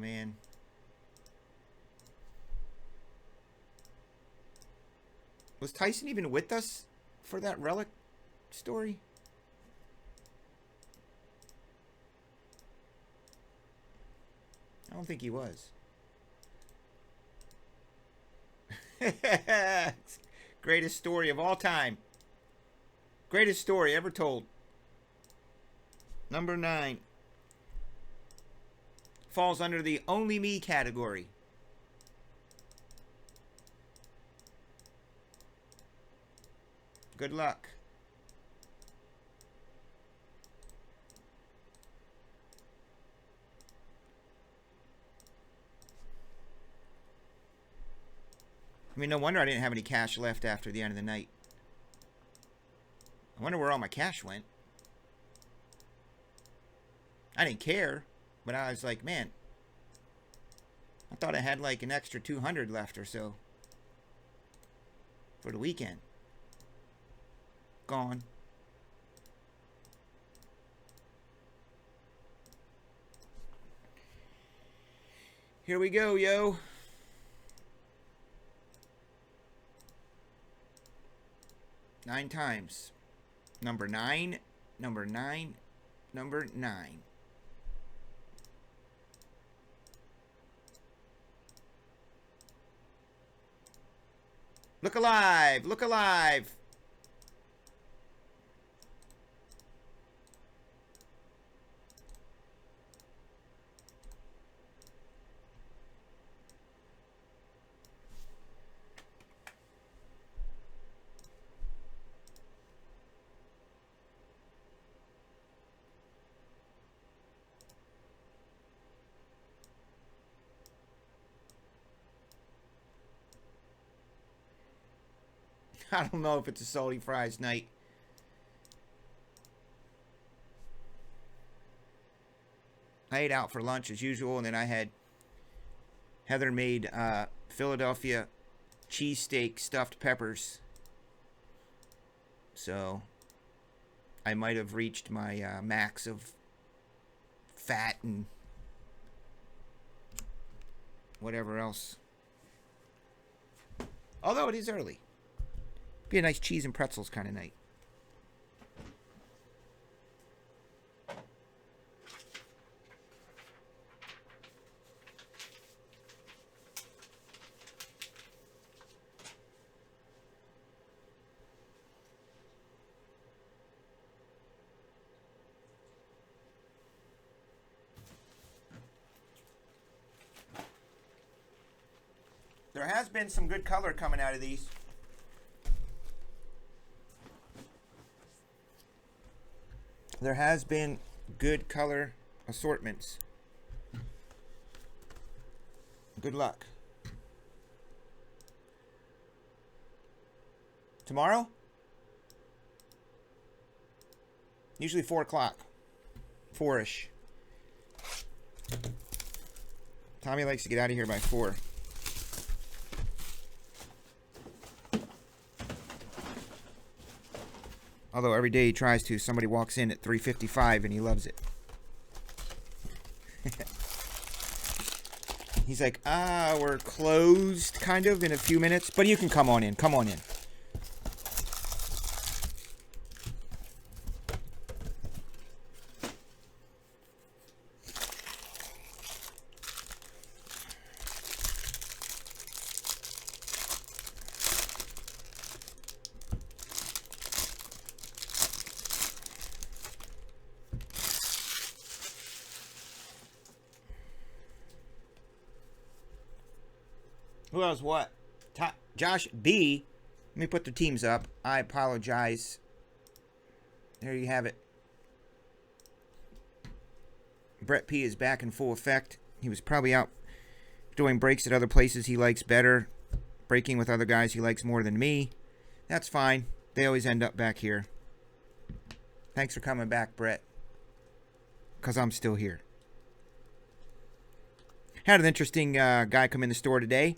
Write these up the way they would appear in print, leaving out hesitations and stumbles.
man. Was Tyson even with us for that relic story? I don't think he was. Greatest story of all time. Greatest story ever told. Number 9. Falls under the only me category. Good luck. I mean, no wonder I didn't have any cash left after the end of the night. I wonder where all my cash went. I didn't care, but I was like, man, I thought I had like an extra 200 left or so for the weekend. Gone. Here we go, yo. Nine times. Number 9, number 9, number 9. Look alive! Look alive! I don't know if it's a salty fries night. I ate out for lunch as usual, and then I had Heather made Philadelphia cheesesteak stuffed peppers. So I might have reached my max of fat and whatever else. Although it is early. Be a nice cheese and pretzels kind of night. There has been some good color coming out of these. There has been good color assortments. Good luck. Tomorrow? Usually 4 o'clock. 4-ish. Tommy likes to get out of here by 4. Although every day he tries to, somebody walks in at 3:55 and he loves it. He's like, we're closed kind of in a few minutes, but you can come on in. Come on in. Who else? What? Josh B. Let me put the teams up. I apologize. There you have it. Brett P. is back in full effect. He was probably out doing breaks at other places he likes better. Breaking with other guys he likes more than me. That's fine. They always end up back here. Thanks for coming back, Brett. Because I'm still here. Had an interesting guy come in the store today.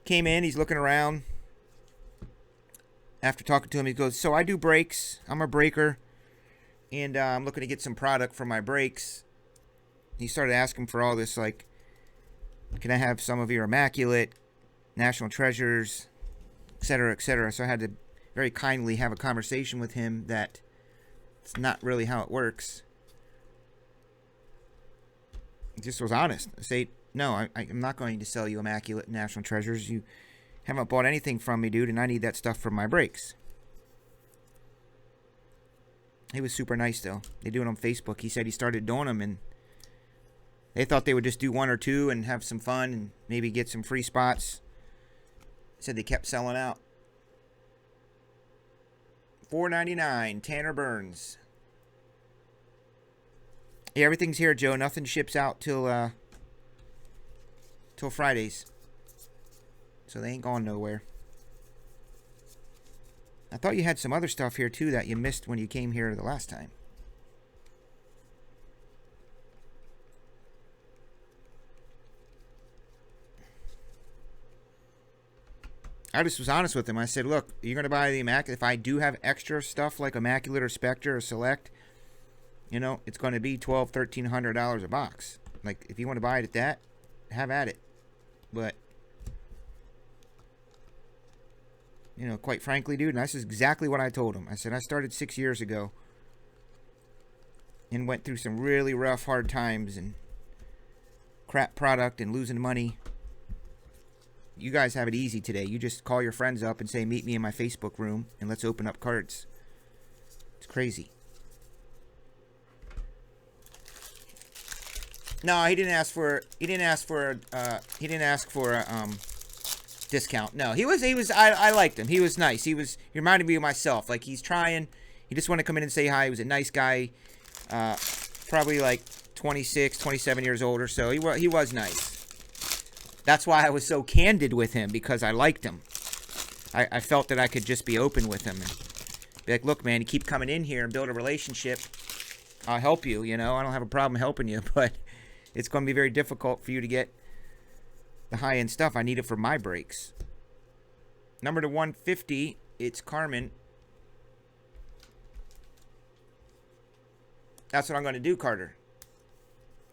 Came in, he's looking around. After talking to him, he goes, so I do brakes. I'm a breaker. And I'm looking to get some product for my brakes. he started asking for all this, like, can I have some of your immaculate, national treasures, etc., etc. So I had to very kindly have a conversation with him that it's not really how it works. He just was honest. I say, no, I'm not going to sell you immaculate national treasures. You haven't bought anything from me, dude, and I need that stuff for my breaks. He was super nice, though. They do it on Facebook. He said he started doing them, and they thought they would just do one or two and have some fun and maybe get some free spots. Said they kept selling out. $4.99, Tanner Burns. Yeah, everything's here, Joe. Nothing ships out till Fridays. So they ain't going nowhere. I thought you had some other stuff here, too, that you missed when you came here the last time. I just was honest with him. I said, look, you're going to buy the Immaculate. If I do have extra stuff like Immaculate or Spectre or Select, you know, it's going to be $1,200, $1,300 a box. Like, if you want to buy it at that, have at it. But, you know, quite frankly, dude, and this is exactly what I told him. I said, I started 6 years ago and went through some really rough, hard times and crap product and losing money. You guys have it easy today. You just call your friends up and say, meet me in my Facebook room and let's open up cards. It's crazy. No, he didn't ask for a discount. No, he was I liked him. He was nice. He reminded me of myself. Like, he's trying. He just wanted to come in and say hi. He was a nice guy. Probably like 26, 27 years old or so. He was nice. That's why I was so candid with him, because I liked him. I felt that I could just be open with him and be like, look, man, you keep coming in here and build a relationship. I'll help you, you know. I don't have a problem helping you, but it's going to be very difficult for you to get the high-end stuff. I need it for my breaks. Number to 150, it's Carmen. That's what I'm going to do, Carter.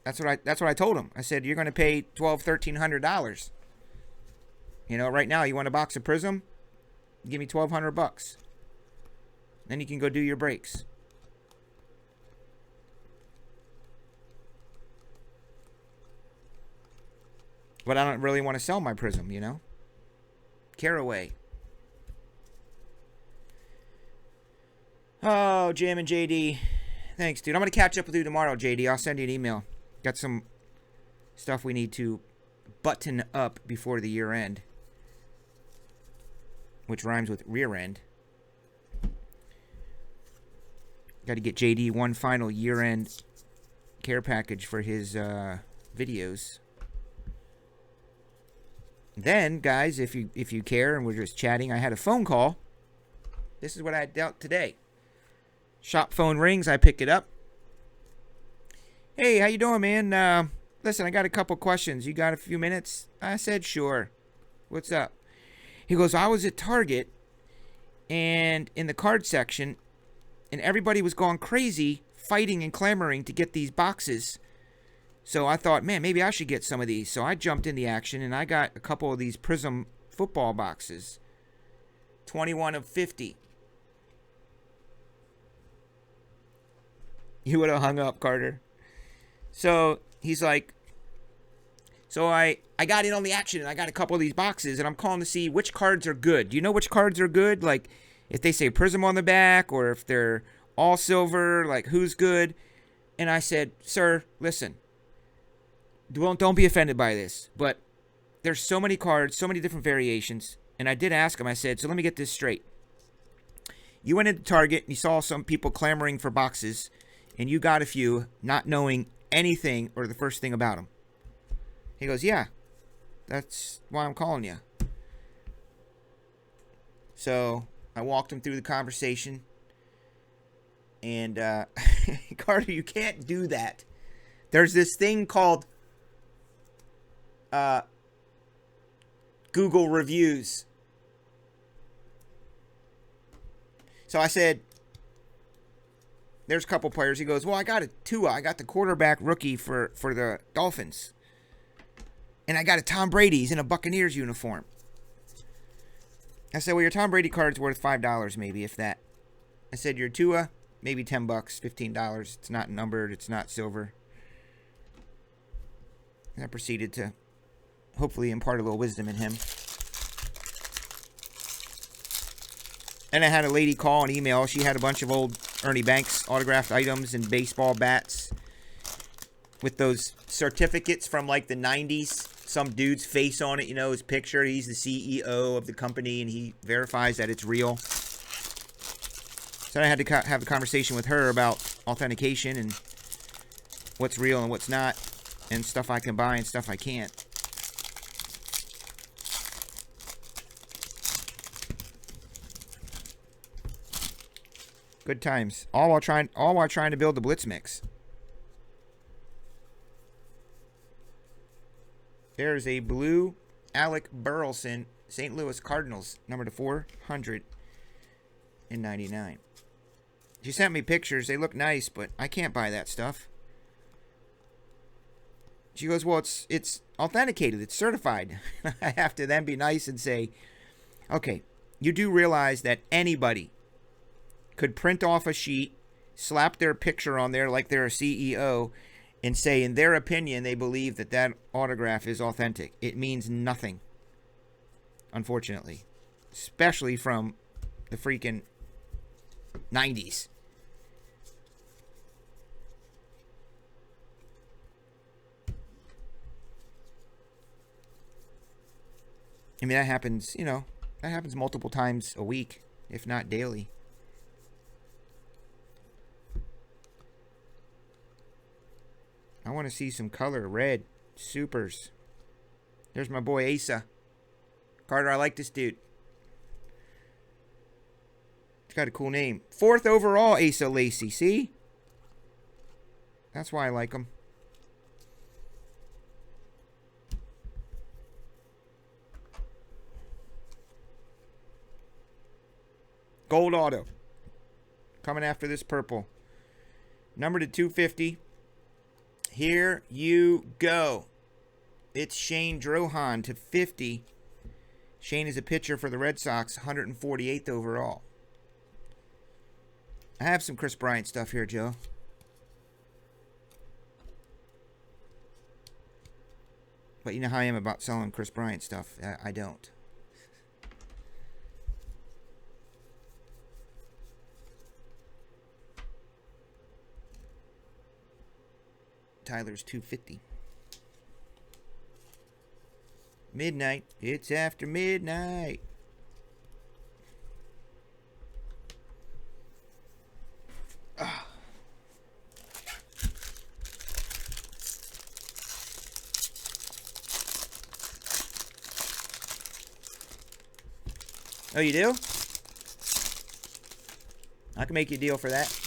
That's what I told him. I said, you're going to pay $1,200, $1,300. You know, right now, you want a box of Prism? Give me $1,200. Then you can go do your breaks. But I don't really want to sell my Prism, you know? Caraway. Oh, Jam and JD. Thanks, dude. I'm going to catch up with you tomorrow, JD. I'll send you an email. Got some stuff we need to button up before the year end, which rhymes with rear end. Got to get JD one final year end care package for his videos. Then, guys, if you care and we're just chatting, I had a phone call. This is what I dealt today. Shop phone rings. I pick it up. Hey, how you doing, man? Listen, I got a couple questions. You got a few minutes? I said, sure. What's up? He goes, I was at Target and in the card section, and everybody was going crazy, fighting and clamoring to get these boxes. So I thought, man, maybe I should get some of these. So I jumped in the action, and I got a couple of these Prism football boxes. 21 of 50. You would have hung up, Carter. So he's like, so I got in on the action, and I got a couple of these boxes, and I'm calling to see which cards are good. Do you know which cards are good? Like, if they say Prism on the back, or if they're all silver, like, who's good? And I said, sir, listen, don't be offended by this, but there's so many cards, so many different variations. And I did ask him, I said, so let me get this straight. You went into Target, and you saw some people clamoring for boxes, and you got a few, not knowing anything or the first thing about them. He goes, yeah, that's why I'm calling you. So I walked him through the conversation. And, Carter, you can't do that. There's this thing called Google reviews. So I said, there's a couple players. He goes, well, I got a Tua. I got the quarterback rookie for the Dolphins. And I got a Tom Brady. He's in a Buccaneers uniform. I said, well, your Tom Brady card's worth $5 maybe, if that. I said, your Tua, maybe $10, $15. It's not numbered. It's not silver. And I proceeded to hopefully impart a little wisdom in him. And I had a lady call and email. She had a bunch of old Ernie Banks autographed items and baseball bats with those certificates from like the 90s. Some dude's face on it, you know, his picture. He's the CEO of the company, and he verifies that it's real. So I had to have a conversation with her about authentication and what's real and what's not, and stuff I can buy and stuff I can't. Good times. All while trying to build the Blitz mix. There's a blue Alec Burleson, St. Louis Cardinals, number to 499. She sent me pictures. They look nice, but I can't buy that stuff. She goes, well, it's authenticated. It's certified. I have to then be nice and say, okay, you do realize that anybody could print off a sheet, slap their picture on there like they're a CEO, and say, in their opinion, they believe that that autograph is authentic. It means nothing, unfortunately, especially from the freaking 90s. I mean, that happens, you know, that happens multiple times a week, if not daily. I want to see some color. Red. Supers. There's my boy Asa. Carter, I like this dude. He's got a cool name. 4th overall, Asa Lacy. See? That's why I like him. Gold auto. Coming after this purple. Number to 250. Here you go. It's Shane Drohan to 50. Shane is a pitcher for the Red Sox, 148th overall. I have some Chris Bryant stuff here, Joe. But you know how I am about selling Chris Bryant stuff. I don't. Tyler's 250. Midnight. It's after midnight. Ah. Oh, you do? I can make you a deal for that.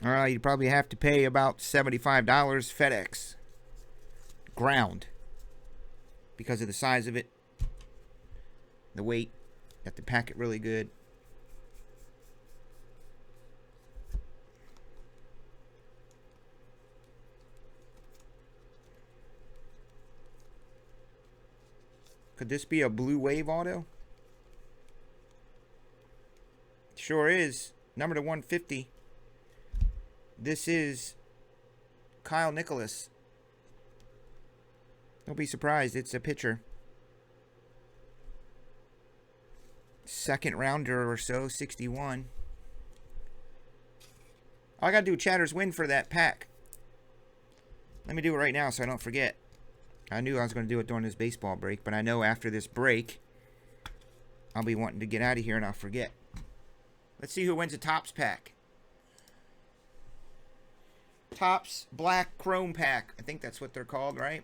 All right, you'd probably have to pay about $75 FedEx. Ground. Because of the size of it. The weight. Got to pack it really good. Could this be a Blue Wave auto? Sure is. Number to 150. This is Kyle Nicholas. Don't be surprised. It's a pitcher. Second rounder or so, 61. All I got to do, Chatters, win for that pack. Let me do it right now so I don't forget. I knew I was going to do it during this baseball break, but I know after this break, I'll be wanting to get out of here and I'll forget. Let's see who wins a Topps pack. Topps Black Chrome Pack. I think that's what they're called, right?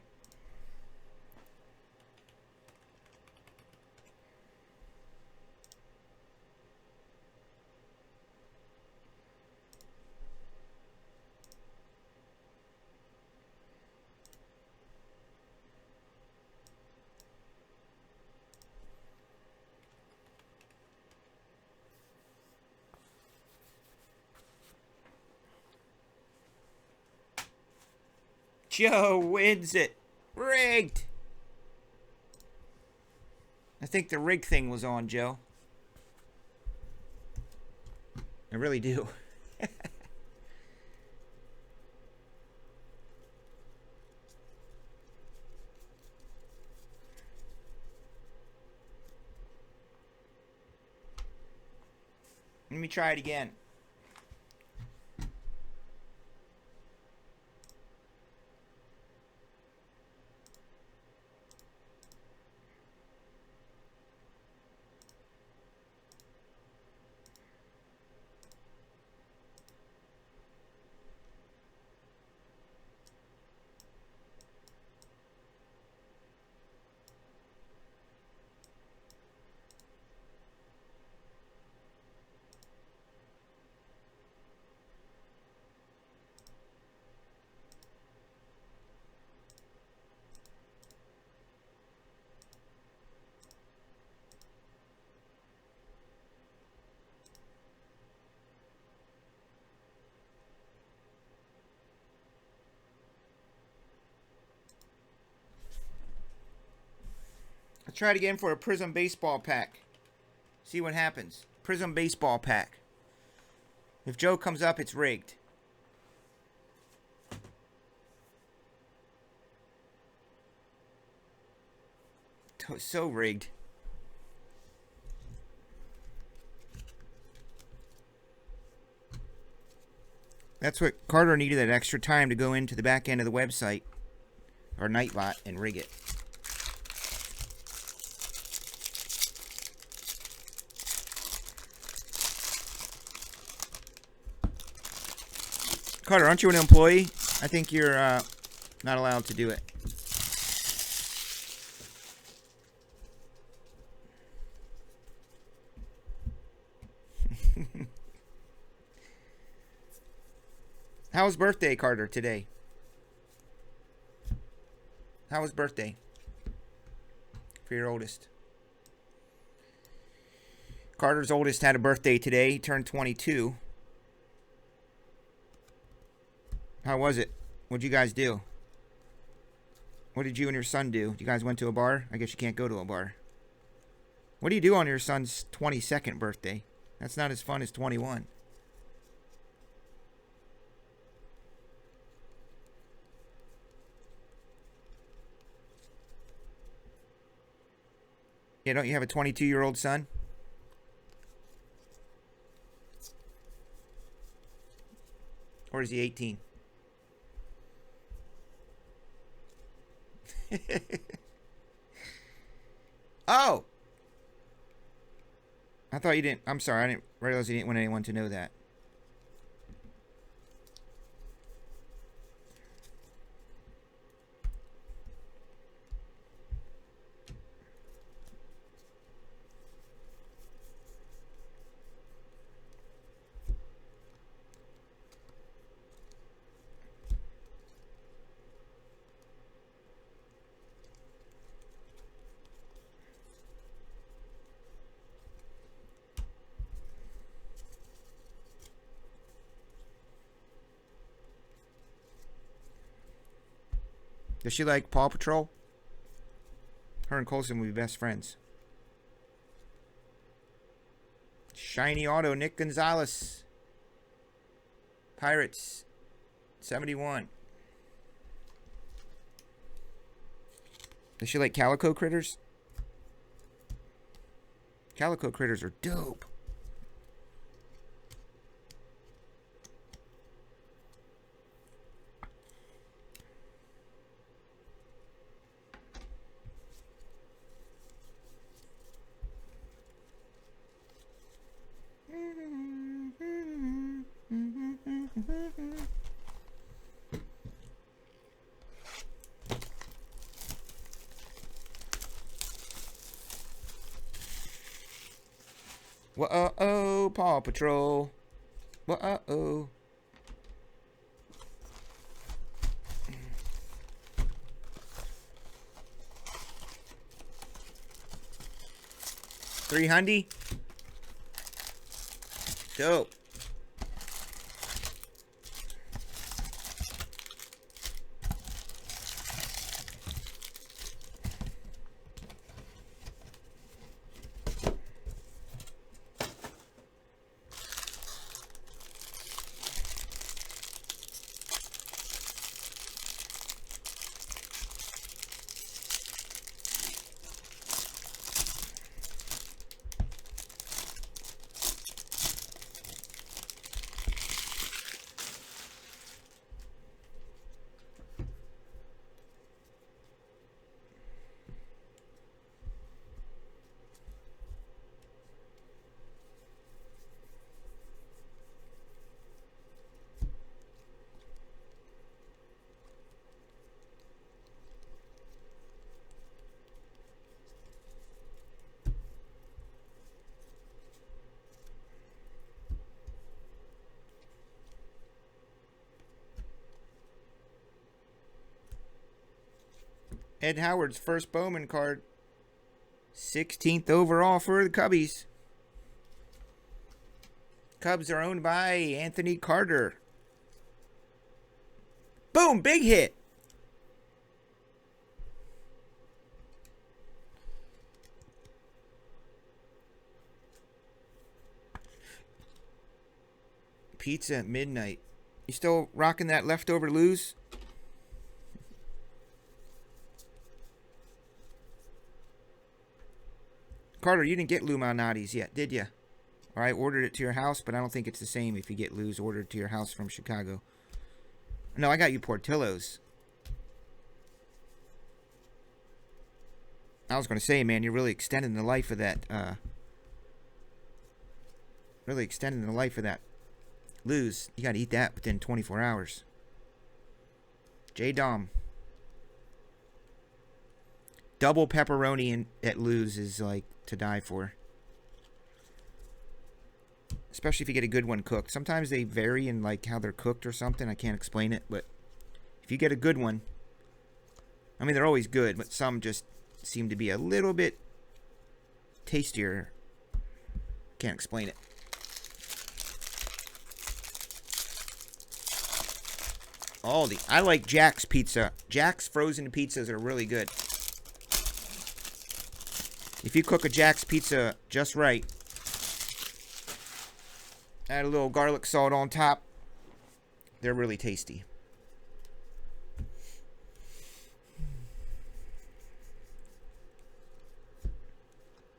Joe wins it. Rigged. I think the rig thing was on, Joe. I really do. Let me try it again. I'll try it again for a Prism Baseball Pack. See what happens. Prism Baseball Pack. If Joe comes up, it's rigged. So rigged. That's what Carter needed, that extra time to go into the back end of the website or Nightbot and rig it. Carter, aren't you an employee? I think you're not allowed to do it. How was birthday, Carter, today? How was birthday for your oldest? Carter's oldest had a birthday today. He turned 22. How was it? What'd you guys do? What did you and your son do? You guys went to a bar? I guess you can't go to a bar. What do you do on your son's 22nd birthday? That's not as fun as 21. Yeah, don't you have a 22-year-old son? Or is he 18? Oh! I thought you didn't. I'm sorry. I didn't realize you didn't want anyone to know that. Does she like Paw Patrol? Her and Colson will be best friends. Shiny auto, Nick Gonzalez. Pirates, 71. Does she like Calico Critters? Calico Critters are dope. Whoa-oh, Paw Patrol. Whoa-oh. $300. Dope. Ed Howard's first Bowman card. 16th overall for the Cubbies. Cubs are owned by Anthony Carter. Boom, big hit. Pizza at midnight. You still rocking that leftover lose? Carter, you didn't get Lou Malnati's yet, did you? Or I ordered it to your house, but I don't think it's the same if you get Lou's ordered to your house from Chicago. No, I got you Portillo's. I was going to say, man, you're really extending the life of that. Really extending the life of that Lou's. You got to eat that within 24 hours. J-Dom. Double pepperoni at Lou's is like to die for. Especially if you get a good one cooked. Sometimes they vary in like how they're cooked or something. I can't explain it, but if you get a good one, I mean they're always good, but some just seem to be a little bit tastier. Can't explain it. Aldi. I like Jack's pizza. Jack's frozen pizzas are really good. If you cook a Jack's pizza just right, add a little garlic salt on top, they're really tasty.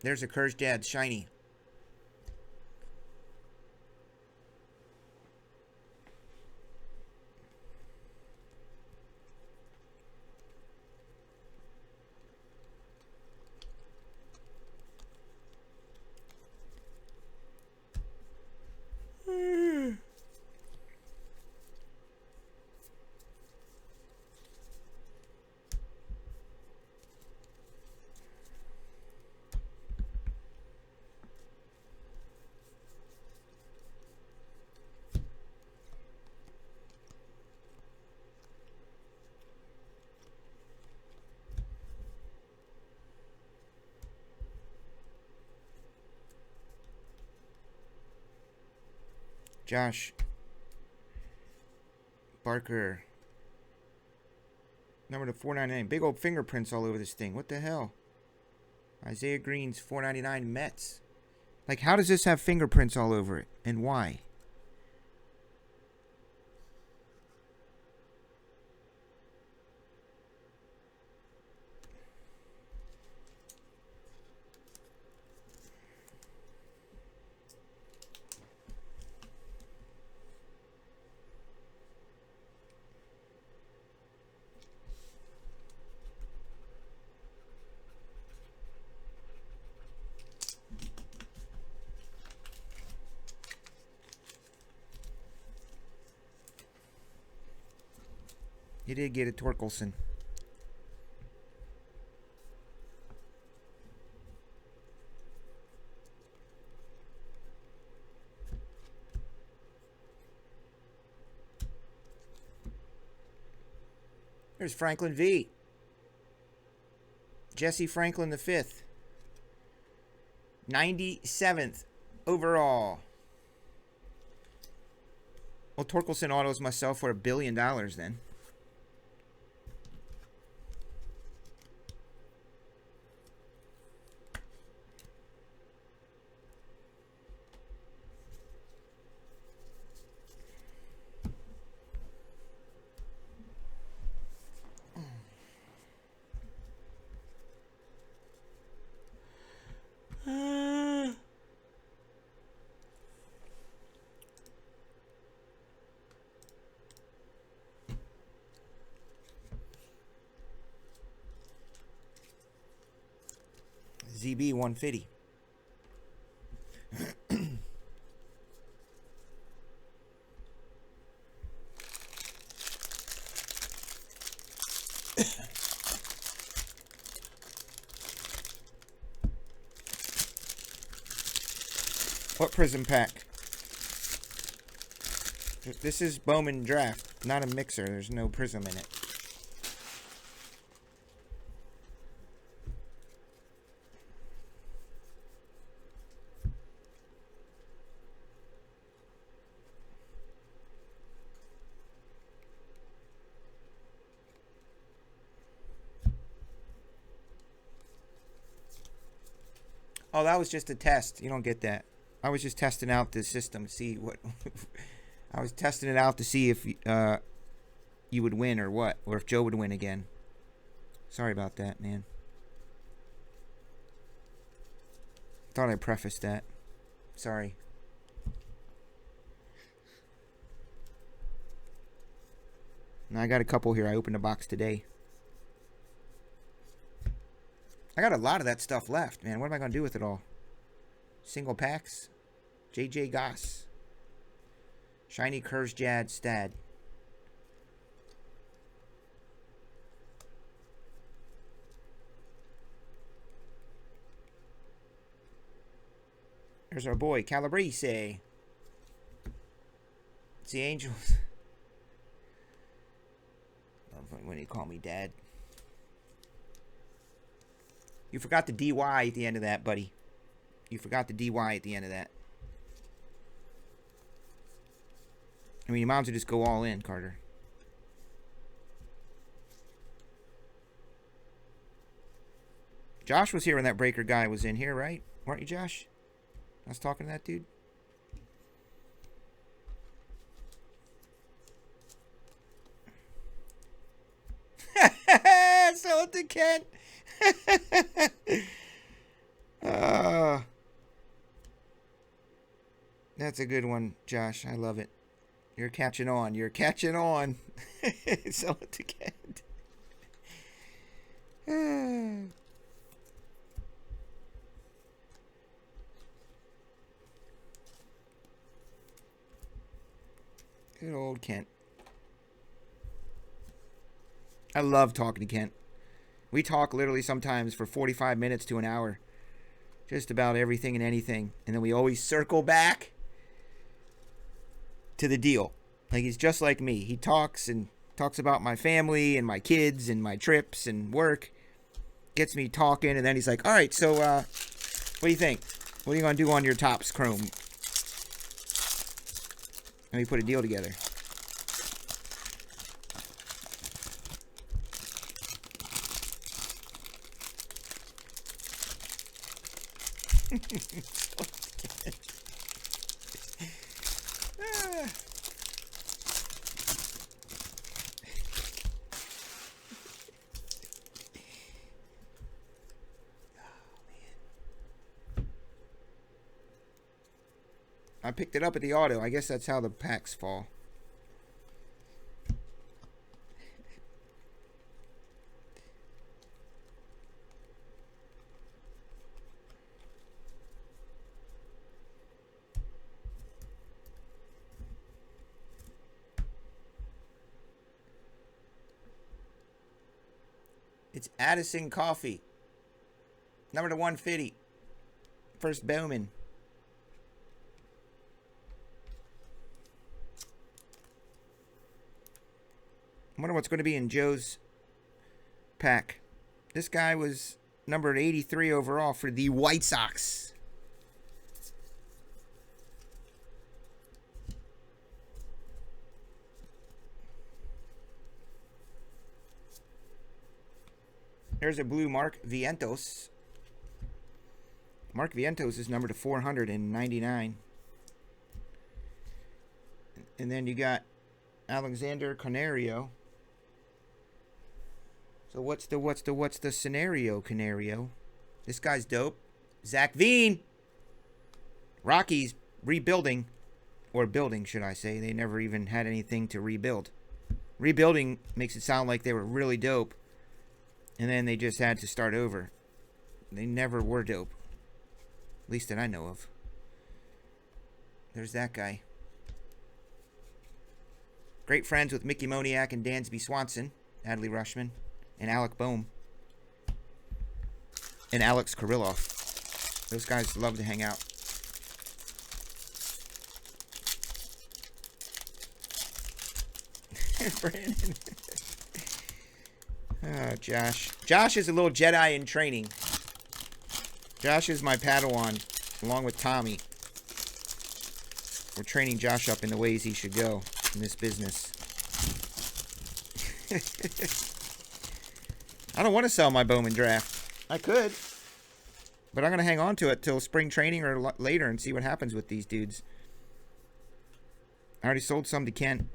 There's a Kjerstad shiny. Josh Barker. Number to 499. Big old fingerprints all over this thing. What the hell? Isaiah Green's 499 Mets. Like, how does this have fingerprints all over it? And why? You did get a Torkelson. There's Franklin V. Jesse Franklin the 5th. 97th overall. Well, Torkelson autos myself for $1 billion then. ZB 150. What prism pack? This is Bowman Draft, not a mixer. There's no prism in it. Oh, that was just a test. You don't get that. I was just testing out the system, see what. I was testing it out to see if you would win or what, or if Joe would win again. Sorry about that, man. Thought I prefaced that. Sorry. Now I got a couple here. I opened a box today. I got a lot of that stuff left, man. What am I going to do with it all? Single packs. JJ Goss. Shiny Kurzjad Stad. There's our boy, Calabrese. It's the Angels. Love when you call me Dad. You forgot the DY at the end of that, buddy. You forgot the DY at the end of that. I mean, you might as well just go all in, Carter. Josh was here when that breaker guy was in here, right? Weren't you, Josh? I was talking to that dude. Sell it to Kent. That's a good one, Josh. I love it. You're catching on. You're catching on. Sell it to Kent. Good old Kent. I love talking to Kent. We talk literally sometimes for 45 minutes to an hour. Just about everything and anything. And then we always circle back to the deal. Like, he's just like me. He talks and talks about my family and my kids and my trips and work. Gets me talking, and then he's like, all right, so what do you think? What are you going to do on your Topps Chrome? Let me put a deal together. I picked it up at the auto. I guess that's how the packs fall. It's Addison Coffee. Number to 150. First Bowman. I wonder what's going to be in Joe's pack. This guy was numbered 83 overall for the White Sox. There's a blue Mark Vientos. Mark Vientos is numbered to 499. And then you got Alexander Canario. So what's the scenario, Canario? This guy's dope. Zach Veen. Rockies rebuilding, or building, should I say. They never even had anything to rebuild. Rebuilding makes it sound like they were really dope, and then they just had to start over. They never were dope. At least that I know of. There's that guy. Great friends with Mickey Moniak and Dansby Swanson, Adley Rushman, and Alec Boehm, and Alex Kirilloff. Those guys love to hang out. Brandon. Oh, Josh. Josh is a little Jedi in training. Josh is my Padawan, along with Tommy. We're training Josh up in the ways he should go in this business. I don't want to sell my Bowman Draft. I could, but I'm going to hang on to it till spring training or later and see what happens with these dudes. I already sold some to Kent.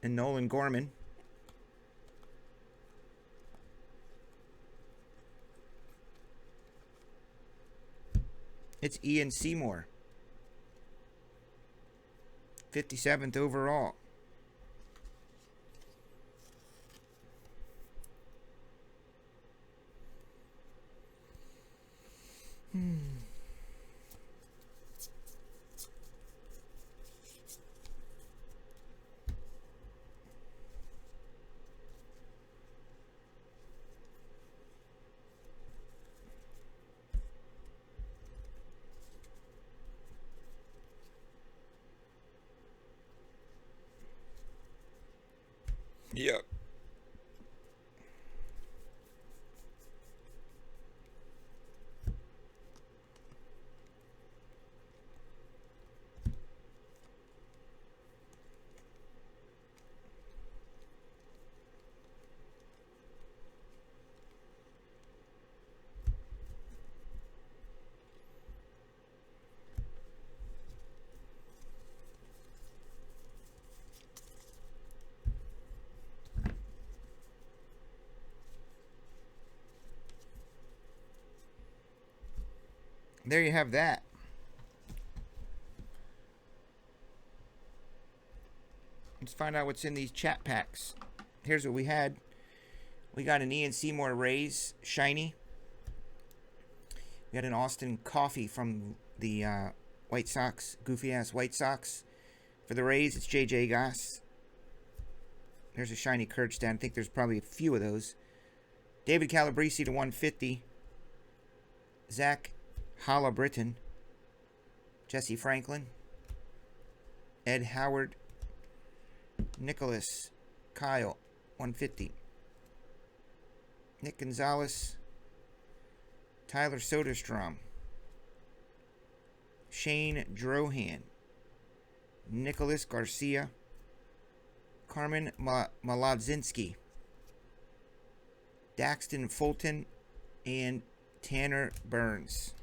And Nolan Gorman. It's Ian Seymour. 57th overall. Yep. There you have that. Let's find out what's in these chat packs. Here's what we had. We got an Ian Seymour Rays shiny. We got an Austin Coffey from the White Sox, goofy-ass White Sox. For the Rays, it's J.J. Goss. There's a shiny Kirchstein. I think there's probably a few of those. David Calabrese to 150. Zach Hala Britton, Jesse Franklin, Ed Howard, Nicholas Kyle, 150. Nick Gonzalez, Tyler Soderstrom, Shane Drohan, Nicholas Garcia, Carmen Maladzinski, Daxton Fulton, and Tanner Burns.